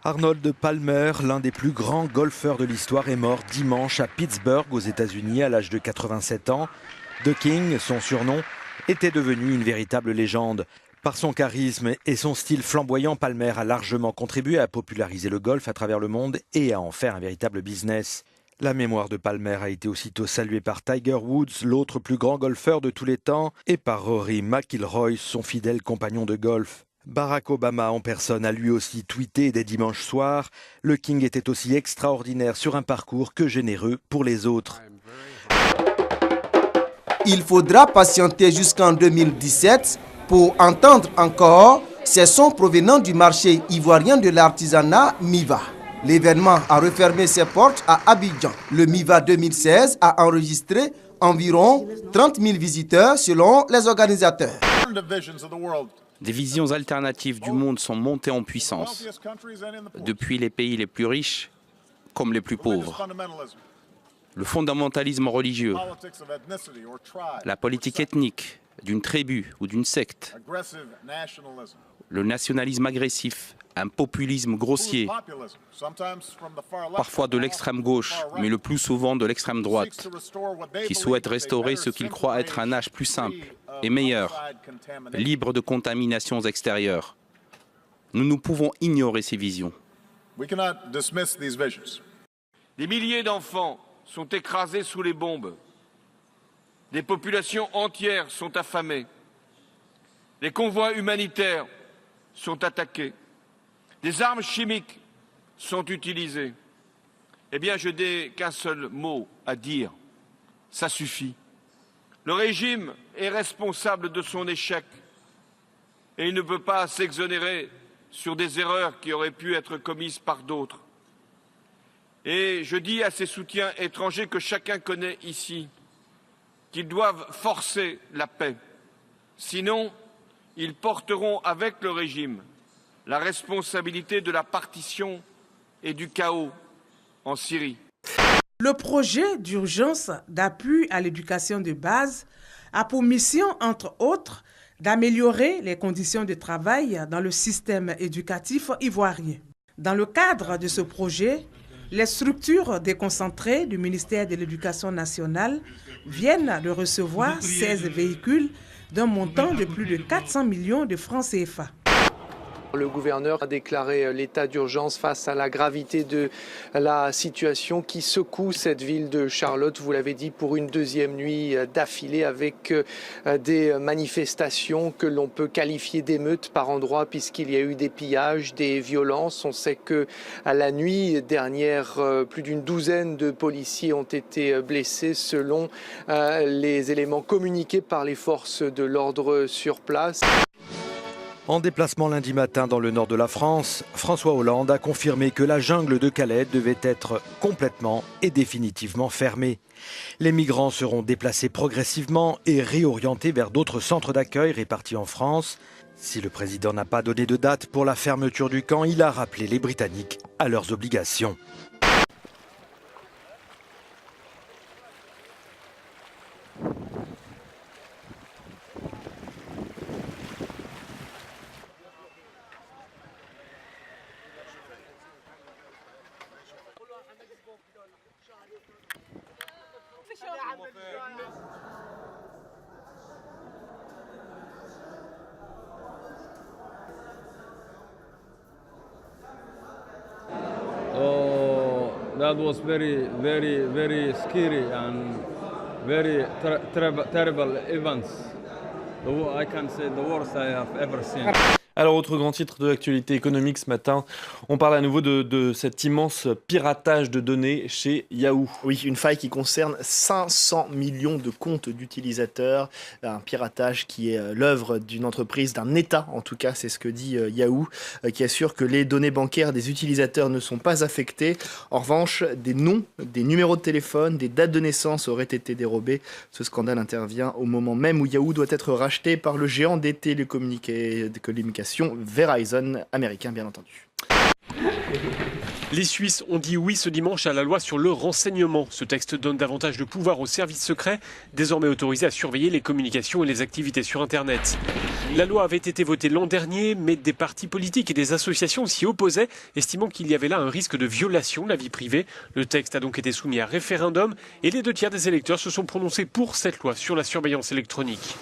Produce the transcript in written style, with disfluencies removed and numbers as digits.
Arnold Palmer, l'un des plus grands golfeurs de l'histoire, est mort dimanche à Pittsburgh, aux États-Unis, à l'âge de 87 ans. The King, son surnom, était devenu une véritable légende. Par son charisme et son style flamboyant, Palmer a largement contribué à populariser le golf à travers le monde et à en faire un véritable business. La mémoire de Palmer a été aussitôt saluée par Tiger Woods, l'autre plus grand golfeur de tous les temps, et par Rory McIlroy, son fidèle compagnon de golf. Barack Obama en personne a lui aussi tweeté dès dimanche soir. Le King était aussi extraordinaire sur un parcours que généreux pour les autres. Il faudra patienter jusqu'en 2017 pour entendre encore ces sons provenant du marché ivoirien de l'artisanat MIVA. L'événement a refermé ses portes à Abidjan. Le MIVA 2016 a enregistré environ 30 000 visiteurs selon les organisateurs. Des visions alternatives du monde sont montées en puissance, depuis les pays les plus riches comme les plus pauvres. Le fondamentalisme religieux, la politique ethnique d'une tribu ou d'une secte, le nationalisme agressif, un populisme grossier, parfois de l'extrême gauche, mais le plus souvent de l'extrême droite, qui souhaite restaurer ce qu'il croit être un âge plus simple et meilleur, libre de contaminations extérieures. Nous ne pouvons ignorer ces visions. Des milliers d'enfants sont écrasés sous les bombes. Des populations entières sont affamées. Les convois humanitaires sont attaqués. Des armes chimiques sont utilisées. Eh bien, je n'ai qu'un seul mot à dire. Ça suffit. Le régime est responsable de son échec et il ne peut pas s'exonérer sur des erreurs qui auraient pu être commises par d'autres. Et je dis à ces soutiens étrangers que chacun connaît ici qu'ils doivent forcer la paix. Sinon, ils porteront avec le régime la responsabilité de la partition et du chaos en Syrie. Le projet d'urgence d'appui à l'éducation de base a pour mission, entre autres, d'améliorer les conditions de travail dans le système éducatif ivoirien. Dans le cadre de ce projet, les structures déconcentrées du ministère de l'Éducation nationale viennent de recevoir 16 véhicules d'un montant de plus de 400 millions de francs CFA. Le gouverneur a déclaré l'état d'urgence face à la gravité de la situation qui secoue cette ville de Charlotte, vous l'avez dit, pour une deuxième nuit d'affilée avec des manifestations que l'on peut qualifier d'émeutes par endroits puisqu'il y a eu des pillages, des violences. On sait que à la nuit dernière, plus d'une douzaine de policiers ont été blessés selon les éléments communiqués par les forces de l'ordre sur place. En déplacement lundi matin dans le nord de la France, François Hollande a confirmé que la jungle de Calais devait être complètement et définitivement fermée. Les migrants seront déplacés progressivement et réorientés vers d'autres centres d'accueil répartis en France. Si le président n'a pas donné de date pour la fermeture du camp, il a rappelé les Britanniques à leurs obligations. Oh, that was very, very, very scary and very terrible events. I can say the worst I have ever seen. Alors, autre grand titre de l'actualité économique ce matin, on parle à nouveau de cet immense piratage de données chez Yahoo. Oui, une faille qui concerne 500 millions de comptes d'utilisateurs, un piratage qui est l'œuvre d'une entreprise, d'un État en tout cas, c'est ce que dit Yahoo, qui assure que les données bancaires des utilisateurs ne sont pas affectées. En revanche, des noms, des numéros de téléphone, des dates de naissance auraient été dérobés. Ce scandale intervient au moment même où Yahoo doit être racheté par le géant des télécommunications Verizon, américain bien entendu. Les Suisses ont dit oui ce dimanche à la loi sur le renseignement. Ce texte donne davantage de pouvoir aux services secrets, désormais autorisés à surveiller les communications et les activités sur Internet. La loi avait été votée l'an dernier, mais des partis politiques et des associations s'y opposaient, estimant qu'il y avait là un risque de violation de la vie privée. Le texte a donc été soumis à référendum et les 2 tiers des électeurs se sont prononcés pour cette loi sur la surveillance électronique.